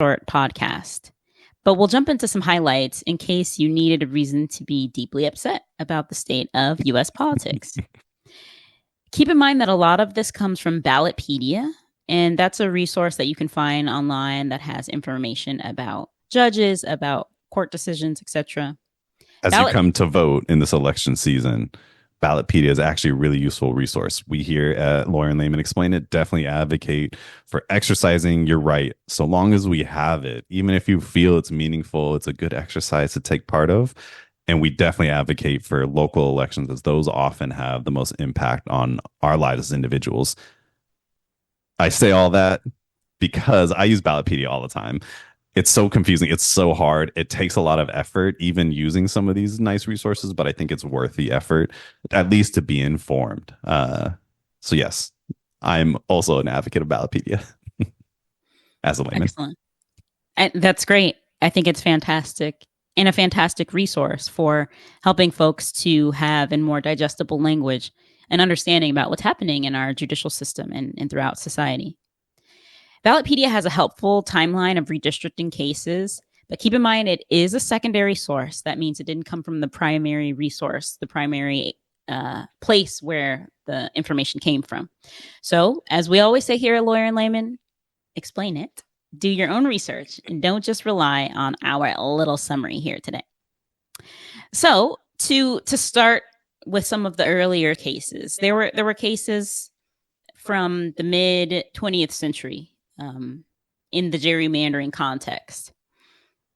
short podcast. But we'll jump into some highlights in case you needed a reason to be deeply upset about the state of U.S. politics. Keep in mind that a lot of this comes from Ballotpedia, and that's a resource that you can find online that has information about judges, about court decisions, etc. As you come to vote in this election season, Ballotpedia is actually a really useful resource. We here at Lawyer and Layman Explain It definitely advocate for exercising your right so long as we have it. Even if you feel it's meaningful, it's a good exercise to take part of. And we definitely advocate for local elections as those often have the most impact on our lives as individuals. I say all that because I use Ballotpedia all the time. It's so confusing. It's so hard. It takes a lot of effort, even using some of these nice resources, but I think it's worth the effort, at least to be informed. So yes, I'm also an advocate of Ballotpedia as a layman. Excellent. And that's great. I think it's fantastic and a fantastic resource for helping folks to have in more digestible language an understanding about what's happening in our judicial system and throughout society. Ballotpedia has a helpful timeline of redistricting cases, but keep in mind it is a secondary source. That means it didn't come from the primary resource, the primary place where the information came from. So, as we always say here at Lawyer and Layman, explain it. Do your own research and don't just rely on our little summary here today. So, to start with some of the earlier cases, there were cases from the mid 20th century. In the gerrymandering context.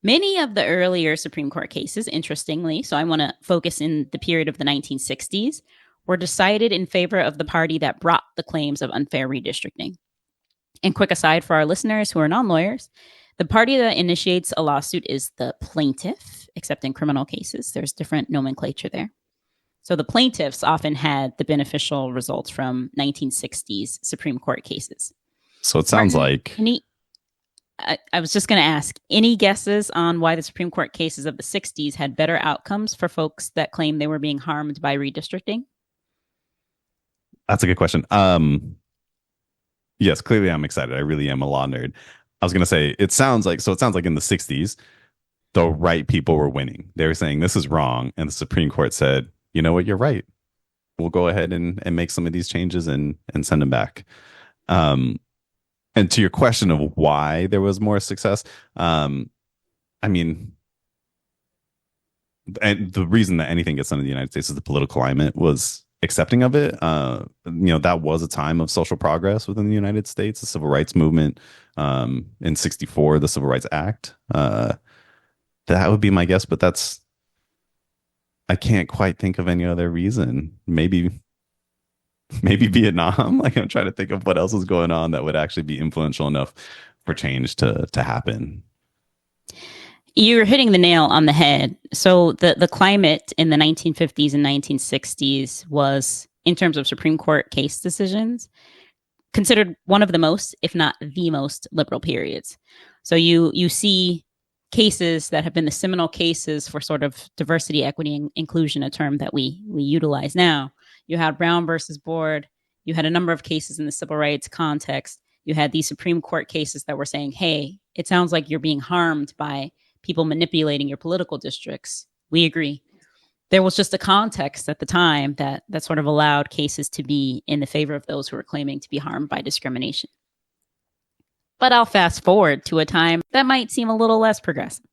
Many of the earlier Supreme Court cases, interestingly, so I want to focus in the period of the 1960s, were decided in favor of the party that brought the claims of unfair redistricting. And quick aside for our listeners who are non-lawyers, the party that initiates a lawsuit is the plaintiff, except in criminal cases. There's different nomenclature there. So the plaintiffs often had the beneficial results from 1960s Supreme Court cases. So it sounds like... I was just going to ask, any guesses on why the Supreme Court cases of the 60s had better outcomes for folks that claim they were being harmed by redistricting? That's a good question. Yes, clearly I'm excited. I really am a law nerd. I was going to say, it sounds like in the 60s, the right people were winning. They were saying this is wrong. And the Supreme Court said, you know what, you're right. We'll go ahead and make some of these changes and send them back. And to your question of why there was more success, I mean, and the reason that anything gets done in the United States is the political climate was accepting of it. That was a time of social progress within the United States, the civil rights movement, in 64, the Civil Rights Act. That would be my guess, but I can't quite think of any other reason. Maybe Vietnam. Like, I'm trying to think of what else is going on that would actually be influential enough for change to happen. You're hitting the nail on the head. So the climate in the 1950s and 1960s was, in terms of Supreme Court case decisions, considered one of the most, if not the most, liberal periods. So you see cases that have been the seminal cases for sort of diversity, equity, and inclusion, a term that we utilize now. You had Brown versus Board. You had a number of cases in the civil rights context. You had these Supreme Court cases that were saying, hey, it sounds like you're being harmed by people manipulating your political districts. We agree. There was just a context at the time that sort of allowed cases to be in the favor of those who were claiming to be harmed by discrimination. But I'll fast forward to a time that might seem a little less progressive.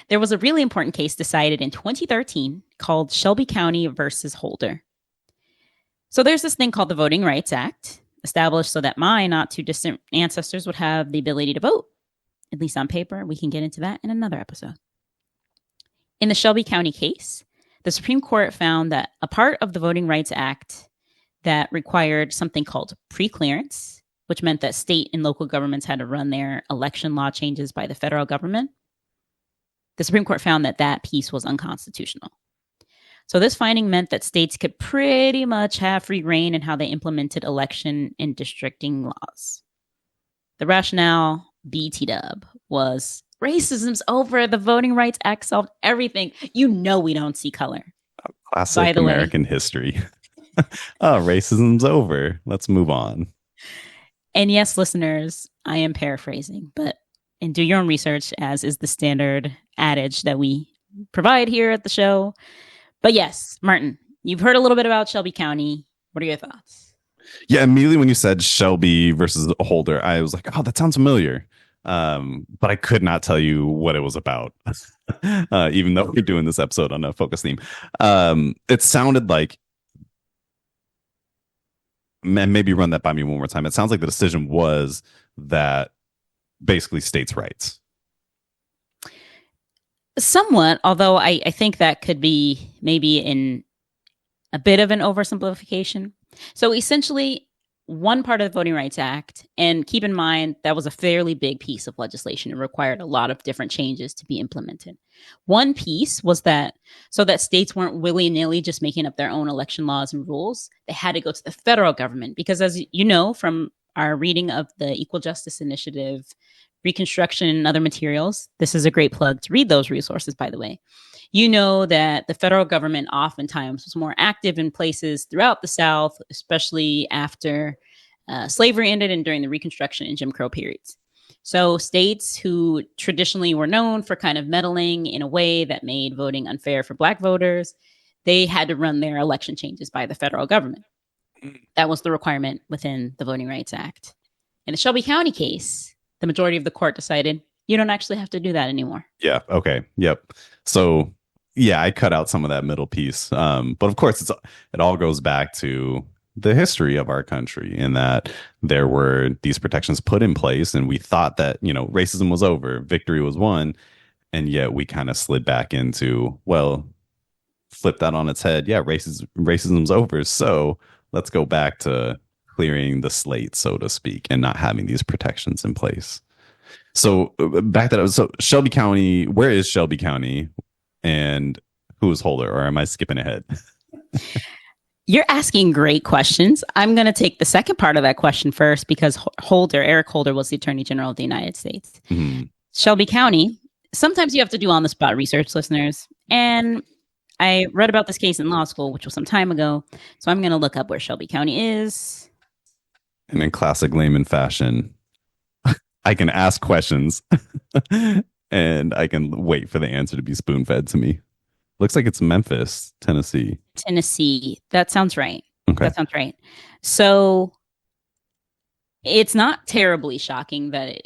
There was a really important case decided in 2013 called Shelby County versus Holder. So there's this thing called the Voting Rights Act, established so that my not too distant ancestors would have the ability to vote, at least on paper. We can get into that in another episode. In the Shelby County case, the Supreme Court found that a part of the Voting Rights Act that required something called pre-clearance, which meant that state and local governments had to run their election law changes by the federal government, the Supreme Court found that that piece was unconstitutional. So this finding meant that states could pretty much have free reign in how they implemented election and districting laws. The rationale, BT-dub, was racism's over. The Voting Rights Act solved everything. You know we don't see color. Classic American history. Oh, racism's over. Let's move on. And yes, listeners, I am paraphrasing, but and do your own research, as is the standard adage that we provide here at the show. But yes, Martin, you've heard a little bit about Shelby County. What are your thoughts? Yeah, immediately when you said Shelby versus Holder, I was like, oh, that sounds familiar. But I could not tell you what it was about, even though we're doing this episode on a focus theme. It sounded like, and maybe run that by me one more time. It sounds like the decision was that basically states' rights. Somewhat, although I think that could be maybe in a bit of an oversimplification. So essentially, one part of the Voting Rights Act, and keep in mind that was a fairly big piece of legislation. It required a lot of different changes to be implemented. One piece was that so that states weren't willy-nilly just making up their own election laws and rules, they had to go to the federal government because, as you know from our reading of the Equal Justice Initiative, Reconstruction, and other materials, this is a great plug to read those resources, by the way. You know that the federal government oftentimes was more active in places throughout the South, especially after slavery ended and during the Reconstruction and Jim Crow periods. So states who traditionally were known for kind of meddling in a way that made voting unfair for Black voters, they had to run their election changes by the federal government. That was the requirement within the Voting Rights Act. In the Shelby County case, the majority of the court decided you don't actually have to do that anymore. Yeah. Okay. Yep. So yeah, I cut out some of that middle piece. But of course, it all goes back to the history of our country in that there were these protections put in place, and we thought that, racism was over, victory was won, and yet we kind of slid back into, well, flip that on its head. Yeah, racism's over, so let's go back to clearing the slate, so to speak, and not having these protections in place. So back that up. So Shelby County, where is Shelby County, and who is Holder, or am I skipping ahead? You're asking great questions. I'm going to take the second part of that question first because Eric Holder, was the Attorney General of the United States. Mm-hmm. Shelby County, sometimes you have to do on-the-spot research, listeners. And I read about this case in law school, which was some time ago. So I'm going to look up where Shelby County is. And in classic layman fashion, I can ask questions and I can wait for the answer to be spoon-fed to me. Looks like it's Memphis, Tennessee. Tennessee. That sounds right. Okay. That sounds right. So it's not terribly shocking that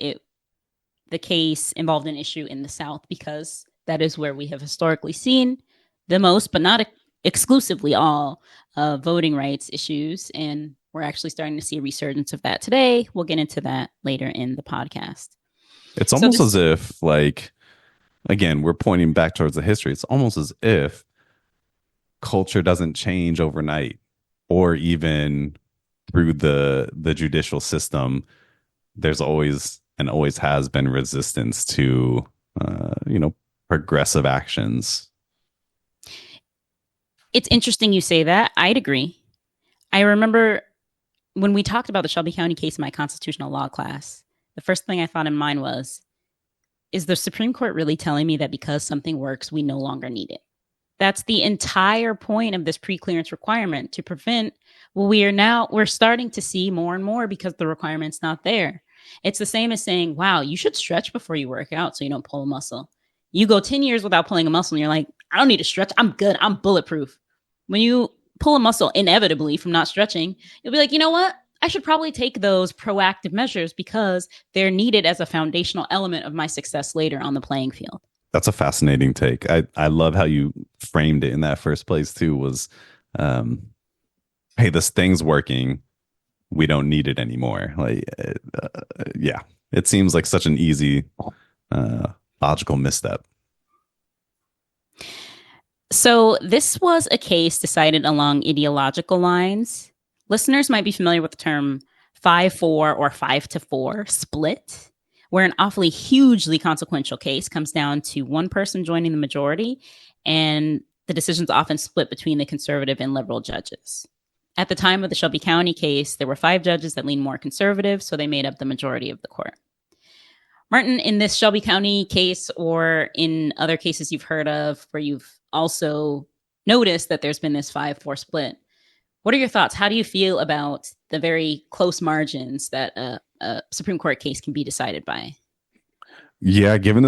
the case involved an issue in the South because that is where we have historically seen the most, but not exclusively all, voting rights issues. And we're actually starting to see a resurgence of that today. We'll get into that later in the podcast. It's almost as if, again, we're pointing back towards the history. It's almost as if culture doesn't change overnight, or even through the judicial system. There's always and always has been resistance to, progressive actions. It's interesting you say that. I'd agree. I remember when we talked about the Shelby County case in my constitutional law class, the first thing I thought in mind was, is the Supreme Court really telling me that because something works, we no longer need it? That's the entire point of this pre-clearance requirement, to prevent what we're starting to see more and more because the requirement's not there. It's the same as saying, wow, you should stretch before you work out so you don't pull a muscle. You go 10 years without pulling a muscle and you're like, I don't need to stretch. I'm good. I'm bulletproof. When you pull a muscle inevitably from not stretching, you'll be like, you know what? I should probably take those proactive measures because they're needed as a foundational element of my success later on the playing field. That's a fascinating take. I love how you framed it in that first place too, was, hey, this thing's working. We don't need it anymore. Yeah, it seems like such an easy, logical misstep. So this was a case decided along ideological lines. Listeners might be familiar with the term 5-4 or 5-4 split, where an awfully hugely consequential case comes down to one person joining the majority, and the decision's often split between the conservative and liberal judges. At the time of the Shelby County case, there were 5 judges that leaned more conservative, so they made up the majority of the court. Martin, in this Shelby County case, or in other cases you've heard of where you've also noticed that there's been this 5-4 split, what are your thoughts? How do you feel about the very close margins that a Supreme Court case can be decided by? Yeah, given